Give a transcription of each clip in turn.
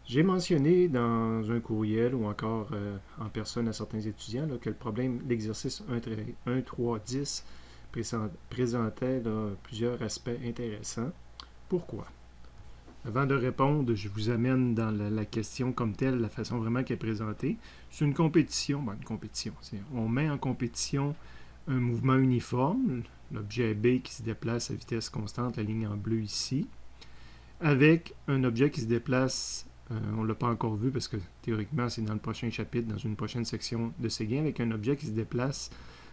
J'ai mentionné dans un courriel ou encore en personne à certains étudiants là, que le problème, l'exercice 1.3.10 présentait là, plusieurs aspects intéressants. Pourquoi? Avant de répondre, je vous amène dans la question comme telle, la façon vraiment qu'elle est présentée. C'est une compétition. Une compétition. On met en compétition un mouvement uniforme, l'objet B qui se déplace à vitesse constante, la ligne en bleu ici, avec un objet qui se déplace, on ne l'a pas encore vu parce que théoriquement c'est dans le prochain chapitre, dans une prochaine section de Séguin, avec un objet qui se déplace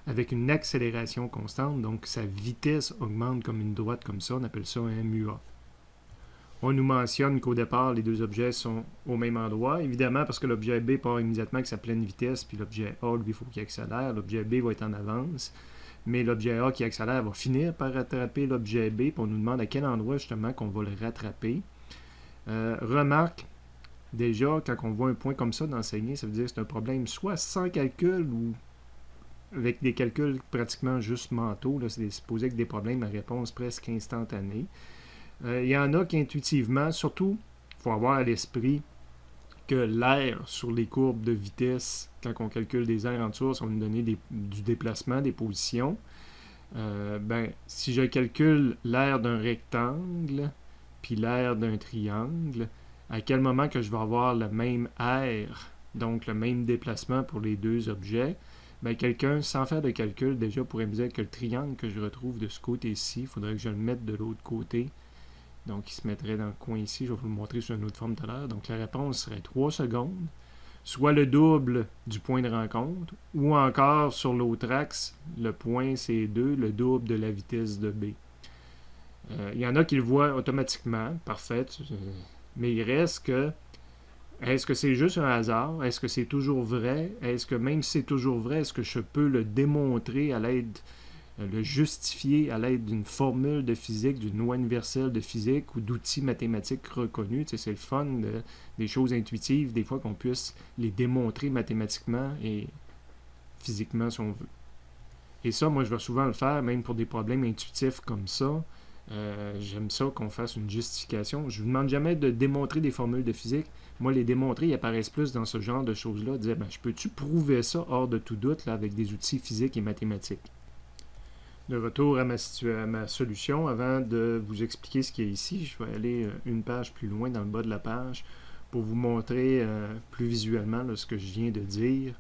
avec une accélération constante, donc sa vitesse augmente comme une droite comme ça, on appelle ça un MUA. On nous mentionne qu'au départ, les deux objets sont au même endroit, évidemment parce que l'objet B part immédiatement avec sa pleine vitesse, puis l'objet A, lui, il faut qu'il accélère, l'objet B va être en avance, mais l'objet A qui accélère va finir par rattraper l'objet B, puis on nous demande à quel endroit justement qu'on va le rattraper. Remarque, déjà, quand on voit un point comme ça d'enseigner, ça veut dire que c'est un problème soit sans calcul ou avec des calculs pratiquement juste mentaux. C'est supposé avec des problèmes à réponse presque instantanée. Il y en a qui intuitivement, surtout, il faut avoir à l'esprit que l'air sur les courbes de vitesse, quand on calcule des airs en dessous, ça va nous donner du déplacement, des positions. Si je calcule l'air d'un rectangle, puis l'air d'un triangle, à quel moment que je vais avoir le même air, donc le même déplacement pour les deux objets, quelqu'un, sans faire de calcul, déjà pourrait me dire que le triangle que je retrouve de ce côté-ci, il faudrait que je le mette de l'autre côté. Donc, il se mettrait dans le coin ici. Je vais vous le montrer sur une autre forme tout à l'heure. Donc, la réponse serait 3 secondes, soit le double du point de rencontre, ou encore sur l'autre axe, le point c'est 2, le double de la vitesse de B. Il y en a qui le voient automatiquement, parfait, mais il reste que est-ce que c'est juste un hasard? Est-ce que c'est toujours vrai? Est-ce que même si c'est toujours vrai, est-ce que je peux le démontrer à l'aide, le justifier à l'aide d'une formule de physique, d'une loi universelle de physique ou d'outils mathématiques reconnus? Tu sais, c'est le fun des choses intuitives, des fois qu'on puisse les démontrer mathématiquement et physiquement si on veut. Et ça, moi, je vais souvent le faire, même pour des problèmes intuitifs comme ça. J'aime ça qu'on fasse une justification. Je ne vous demande jamais de démontrer des formules de physique. Moi, les démontrer, ils apparaissent plus dans ce genre de choses-là. Dire, je peux-tu prouver ça hors de tout doute là, avec des outils physiques et mathématiques? De retour à ma solution, avant de vous expliquer ce qu'il y a ici, je vais aller une page plus loin dans le bas de la page pour vous montrer plus visuellement là, ce que je viens de dire.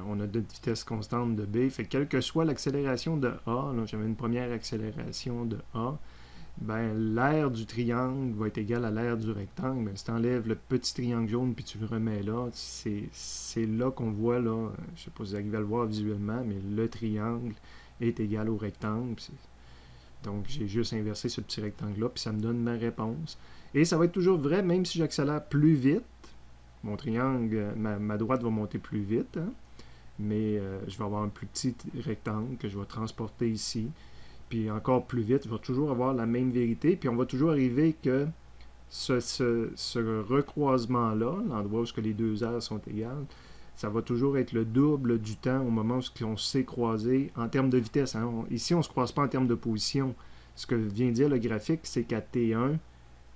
On a de vitesse constante de B. Fait que quelle que soit l'accélération de A, j'avais une première accélération de A, l'aire du triangle va être égal à l'aire du rectangle. Si tu enlèves le petit triangle jaune puis tu le remets là, c'est là qu'on voit, là, je ne sais pas si vous arrivez à le voir visuellement, mais le triangle est égal au rectangle. Donc j'ai juste inversé ce petit rectangle-là, puis ça me donne ma réponse. Et ça va être toujours vrai, même si j'accélère plus vite. Mon triangle, ma droite va monter plus vite, hein? Mais je vais avoir un plus petit rectangle que je vais transporter ici. Puis encore plus vite, je vais toujours avoir la même vérité. Puis on va toujours arriver que ce recroisement-là, l'endroit où les deux aires sont égales, ça va toujours être le double du temps au moment où on s'est croisé en termes de vitesse. Hein? Ici, on ne se croise pas en termes de position. Ce que vient dire le graphique, c'est qu'à T1,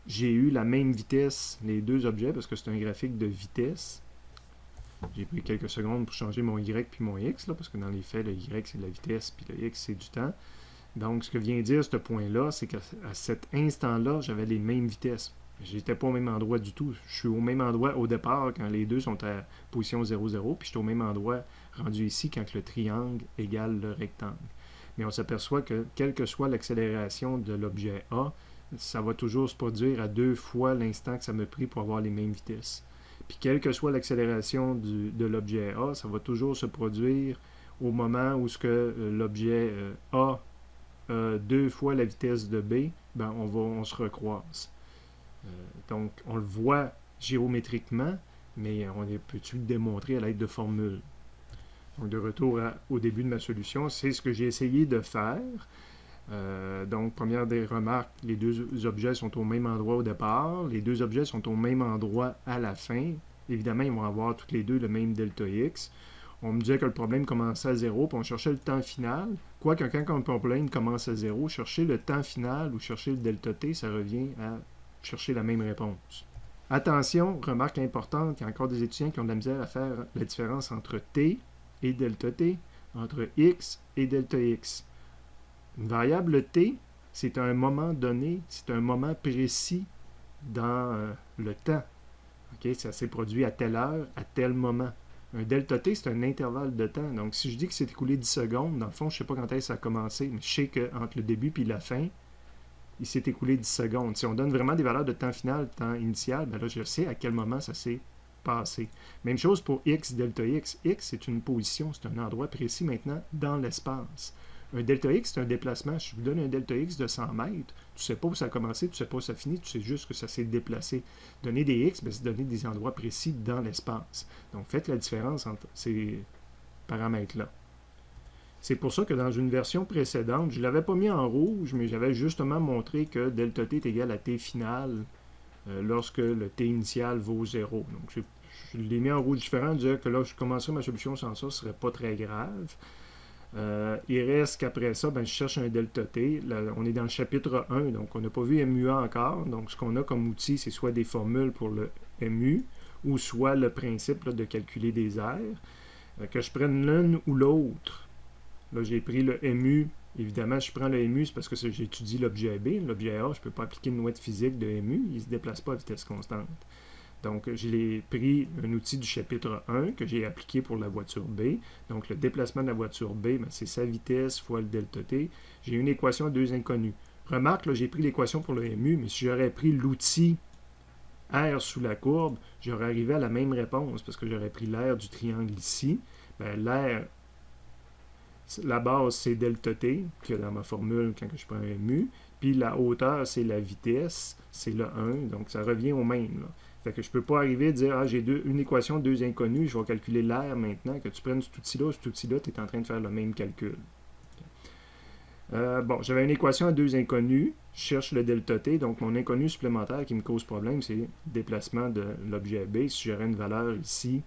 j'ai eu la même vitesse, les deux objets, parce que c'est un graphique de vitesse. J'ai pris quelques secondes pour changer mon Y puis mon X, là, parce que dans les faits, le Y c'est de la vitesse, puis le X c'est du temps. Donc, ce que vient dire ce point-là, c'est qu'à cet instant-là, j'avais les mêmes vitesses. J'étais pas au même endroit du tout. Je suis au même endroit au départ quand les deux sont à position 0,0, puis je suis au même endroit rendu ici quand le triangle égale le rectangle. Mais on s'aperçoit que, quelle que soit l'accélération de l'objet A, ça va toujours se produire à 2 fois l'instant que ça me prit pour avoir les mêmes vitesses. Puis quelle que soit l'accélération de l'objet A, ça va toujours se produire au moment où l'objet A a 2 fois la vitesse de B, on se recroise. Donc on le voit géométriquement, mais on peut-tu le démontrer à l'aide de formules? Donc de retour au début de ma solution, c'est ce que j'ai essayé de faire. Donc, première des remarques, les deux objets sont au même endroit au départ, les deux objets sont au même endroit à la fin. Évidemment, ils vont avoir tous les deux le même delta x. On me disait que le problème commençait à 0, puis on cherchait le temps final. Quoique, quand un problème commence à 0, chercher le temps final ou chercher le delta t, ça revient à chercher la même réponse. Attention, remarque importante, il y a encore des étudiants qui ont de la misère à faire la différence entre t et delta t, entre x et delta x. Une variable t, c'est un moment donné, c'est un moment précis dans le temps. Okay? Ça s'est produit à telle heure, à tel moment. Un delta t, c'est un intervalle de temps. Donc, si je dis que c'est écoulé 10 secondes, dans le fond, je ne sais pas quand est-ce que ça a commencé, mais je sais qu'entre le début et la fin, il s'est écoulé 10 secondes. Si on donne vraiment des valeurs de temps final, temps initial, ben là, je sais à quel moment ça s'est passé. Même chose pour x, delta x. X, c'est une position, c'est un endroit précis maintenant dans l'espace. Un delta x, c'est un déplacement. Si je vous donne un delta x de 100 mètres, tu ne sais pas où ça a commencé, tu ne sais pas où ça finit, tu sais juste que ça s'est déplacé. Donner des x, ben, c'est donner des endroits précis dans l'espace. Donc, faites la différence entre ces paramètres-là. C'est pour ça que dans une version précédente, je ne l'avais pas mis en rouge, mais j'avais justement montré que delta t est égal à t final lorsque le t initial vaut 0. Donc, je l'ai mis en rouge différent, dire que là, je commencerai ma solution sans ça, ce ne serait pas très grave. Il reste qu'après ça, ben, je cherche un delta t. Là, on est dans le chapitre 1, donc on n'a pas vu MUA encore. Donc, ce qu'on a comme outil, c'est soit des formules pour le MU, ou soit le principe là, de calculer des aires. Que je prenne l'une ou l'autre. Là, j'ai pris le MU. Évidemment, je prends le MU, c'est parce que j'étudie l'objet B. L'objet A, je ne peux pas appliquer une loi de physique de MU. Il ne se déplace pas à vitesse constante. Donc, j'ai pris un outil du chapitre 1 que j'ai appliqué pour la voiture B. Donc, le déplacement de la voiture B, ben, c'est sa vitesse fois le delta t. J'ai une équation à deux inconnus. Remarque, là, j'ai pris l'équation pour le MU, mais si j'aurais pris l'outil R sous la courbe, j'aurais arrivé à la même réponse parce que j'aurais pris l'aire du triangle ici. Ben, l'aire, la base, c'est delta t, que dans ma formule quand je prends un MU. Puis la hauteur, c'est la vitesse, c'est le 1. Donc, ça revient au même, là. Fait que je ne peux pas arriver à dire, ah, j'ai une équation de deux inconnus, je vais calculer l'aire maintenant. Que tu prennes cet outil-là, tu es en train de faire le même calcul. Bon, j'avais une équation à deux inconnus, je cherche le delta t, donc mon inconnu supplémentaire qui me cause problème, c'est le déplacement de l'objet B. Si j'aurais une valeur ici,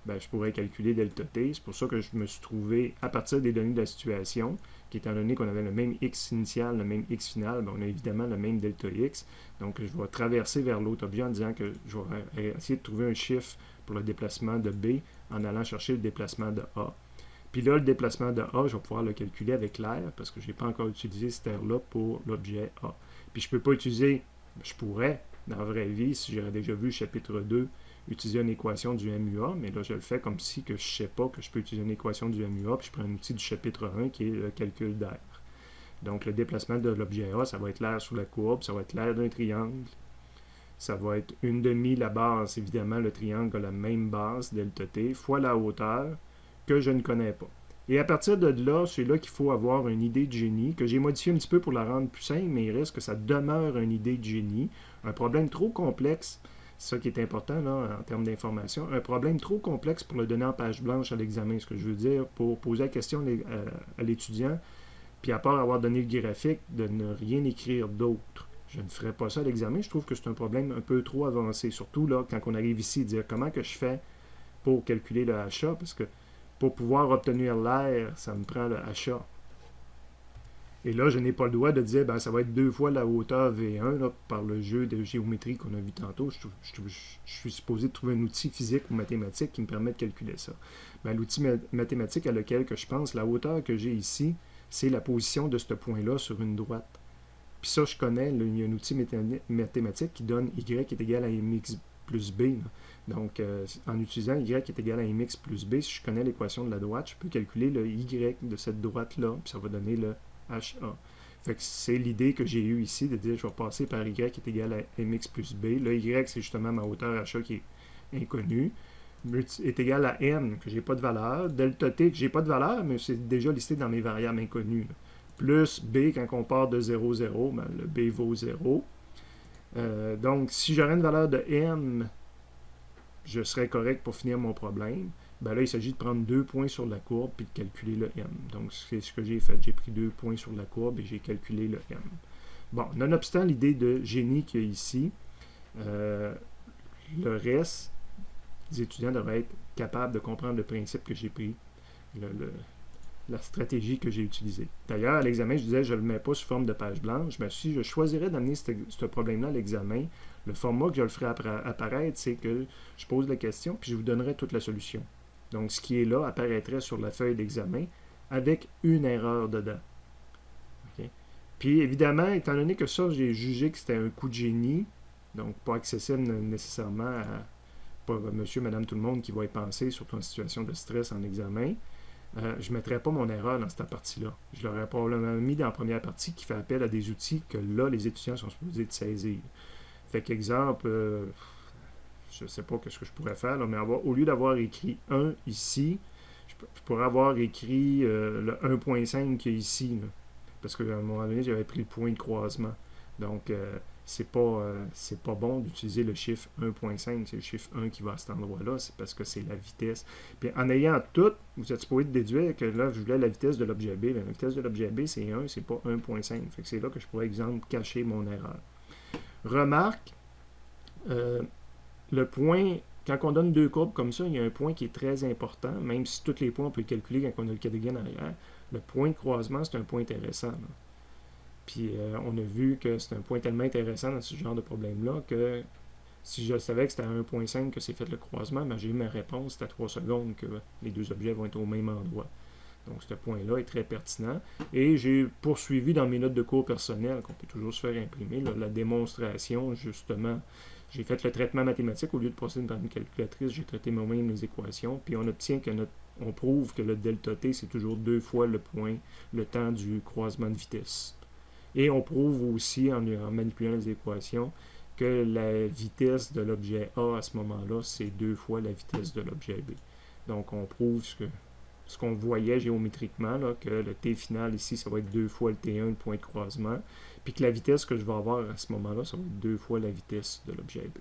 ben, je pourrais calculer delta t. C'est pour ça que je me suis trouvé, à partir des données de la situation, étant donné qu'on avait le même x initial, le même x final, ben, on a évidemment le même delta x. Donc, je vais traverser vers l'autre objet en disant que je vais essayer de trouver un chiffre pour le déplacement de B en allant chercher le déplacement de A. Puis là, le déplacement de A, je vais pouvoir le calculer avec l'aire parce que je n'ai pas encore utilisé cette aire-là pour l'objet A. Puis je ne peux pas utiliser, je pourrais, dans la vraie vie, si j'aurais déjà vu le chapitre 2, utiliser une équation du MUA, mais là, je le fais comme si que je ne sais pas que je peux utiliser une équation du MUA, puis je prends un outil du chapitre 1 qui est le calcul d'aire. Donc, le déplacement de l'objet A, ça va être l'aire sous la courbe, ça va être l'aire d'un triangle, ça va être une demi la base, évidemment, le triangle a la même base, delta t, fois la hauteur, que je ne connais pas. Et à partir de là, c'est là qu'il faut avoir une idée de génie, que j'ai modifié un petit peu pour la rendre plus simple, mais il reste que ça demeure une idée de génie. Un problème trop complexe, c'est ça qui est important là, en termes d'information, un problème trop complexe pour le donner en page blanche à l'examen. Ce que je veux dire, pour poser la question à l'étudiant, puis à part avoir donné le graphique, de ne rien écrire d'autre. Je ne ferai pas ça à l'examen. Je trouve que c'est un problème un peu trop avancé, surtout là, quand on arrive ici, dire comment que je fais pour calculer le HA, parce que pour pouvoir obtenir l'aire, ça me prend le HA. Et là, je n'ai pas le droit de dire, ben, ça va être 2 fois la hauteur V1 là, par le jeu de géométrie qu'on a vu tantôt. Je suis supposé trouver un outil physique ou mathématique qui me permet de calculer ça. Ben, l'outil mathématique à lequel que je pense, la hauteur que j'ai ici, c'est la position de ce point-là sur une droite. Puis ça, je connais, il y a un outil mathématique qui donne y est égal à mx plus b. Là. Donc, en utilisant y est égal à mx plus b, si je connais l'équation de la droite, je peux calculer le y de cette droite-là, puis ça va donner le HA. Fait que c'est l'idée que j'ai eue ici, de dire je vais passer par y est égal à mx plus b. Le y, c'est justement ma hauteur HA qui est inconnue. Est égal à m, que j'ai pas de valeur. Delta t, que j'ai pas de valeur, mais c'est déjà listé dans mes variables inconnues. Là. Plus b, quand on part de 0, 0, ben, le b vaut 0. Donc, si j'aurais une valeur de m, je serais correct pour finir mon problème. Ben là, il s'agit de prendre 2 points sur la courbe et de calculer le m. Donc, c'est ce que j'ai fait. J'ai pris 2 points sur la courbe et j'ai calculé le m. Bon, nonobstant l'idée de génie qu'il y a ici, le reste des étudiants devraient être capables de comprendre le principe que j'ai pris, la stratégie que j'ai utilisée. D'ailleurs, à l'examen, je disais, je ne le mets pas sous forme de page blanche. Je me suis dit, je choisirais d'amener ce problème-là à l'examen. Le format que je le ferai apparaître, c'est que je pose la question, puis je vous donnerai toute la solution. Donc, ce qui est là apparaîtrait sur la feuille d'examen avec une erreur dedans. Okay? Puis, évidemment, étant donné que ça, j'ai jugé que c'était un coup de génie, donc pas accessible nécessairement à pas monsieur, madame, tout le monde qui va y penser, surtout en situation de stress en examen, je ne mettrais pas mon erreur dans cette partie-là. Je l'aurais probablement mis dans la première partie qui fait appel à des outils que là, les étudiants sont supposés de saisir. Fait qu'exemple, je ne sais pas ce que je pourrais faire, là, mais au lieu d'avoir écrit 1 ici, je pourrais avoir écrit le 1.5 qui est ici. Là, parce qu'à un moment donné, j'avais pris le point de croisement. Donc, c'est pas bon d'utiliser le chiffre 1.5, c'est le chiffre 1 qui va à cet endroit-là, c'est parce que c'est la vitesse. Puis en ayant tout, vous êtes supposé déduire que là, je voulais la vitesse de l'objet B. La vitesse de l'objet B, c'est 1, c'est pas 1.5. Fait que c'est là que je pourrais, exemple, cacher mon erreur. Remarque, le point, quand on donne deux courbes comme ça, il y a un point qui est très important, même si tous les points, on peut les calculer quand on a le quadrigan arrière. Le point de croisement, c'est un point intéressant. Là. Puis on a vu que c'est un point tellement intéressant dans ce genre de problème-là que si je savais que c'était à 1.5 que c'est fait le croisement, ben, j'ai eu ma réponse, c'est à 3 secondes que les deux objets vont être au même endroit. Donc ce point-là est très pertinent. Et j'ai poursuivi dans mes notes de cours personnelles, qu'on peut toujours se faire imprimer, là, la démonstration, justement. J'ai fait le traitement mathématique, au lieu de procéder par une calculatrice, j'ai traité moi-même les équations, puis on obtient que on prouve que le delta t, c'est toujours 2 fois le temps du croisement de vitesse. Et on prouve aussi, en manipulant les équations, que la vitesse de l'objet A à ce moment-là, c'est 2 fois la vitesse de l'objet B. Donc, on prouve ce qu'on voyait géométriquement, là, que le T final ici, ça va être 2 fois le T1, le point de croisement, puis que la vitesse que je vais avoir à ce moment-là, ça va être 2 fois la vitesse de l'objet B.